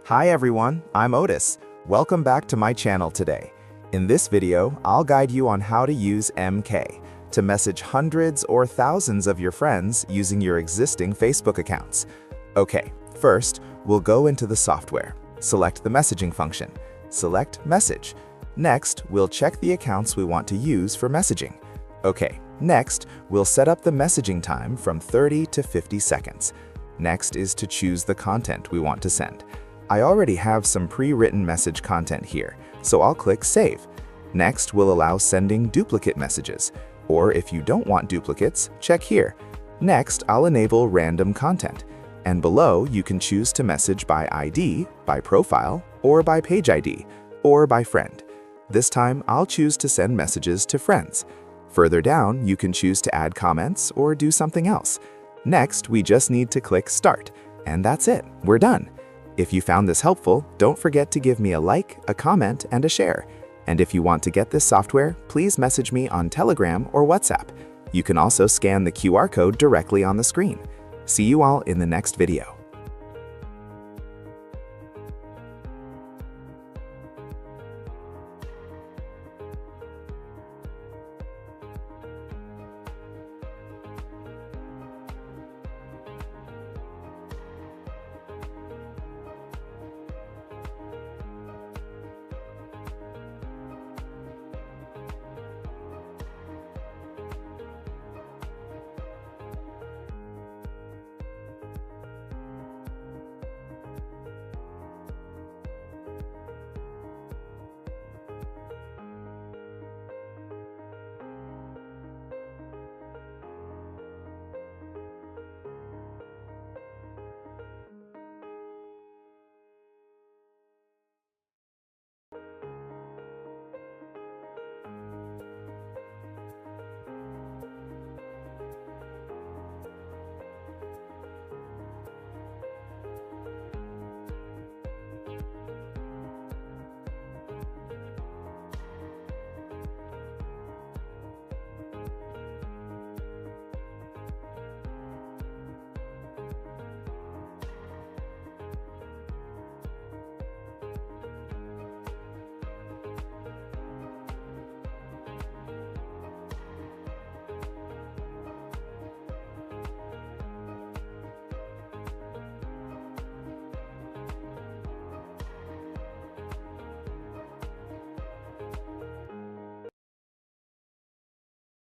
Hi everyone, I'm Otis. Welcome back to my channel today. In this video, I'll guide you on how to use MK to message hundreds or thousands of your friends using your existing Facebook accounts. Okay, first, we'll go into the software. Select the messaging function. Select Message. Next, we'll check the accounts we want to use for messaging. Okay, next, we'll set up the messaging time from 30 to 50 seconds. Next is to choose the content we want to send. I already have some pre-written message content here, so I'll click Save. Next, we'll allow sending duplicate messages, or if you don't want duplicates, check here. Next, I'll enable random content, and below you can choose to message by ID, by profile, or by page ID, or by friend. This time, I'll choose to send messages to friends. Further down, you can choose to add comments or do something else. Next, we just need to click Start, and that's it, we're done. If you found this helpful, don't forget to give me a like, a comment, and a share. And if you want to get this software, please message me on Telegram or WhatsApp. You can also scan the QR code directly on the screen. See you all in the next video.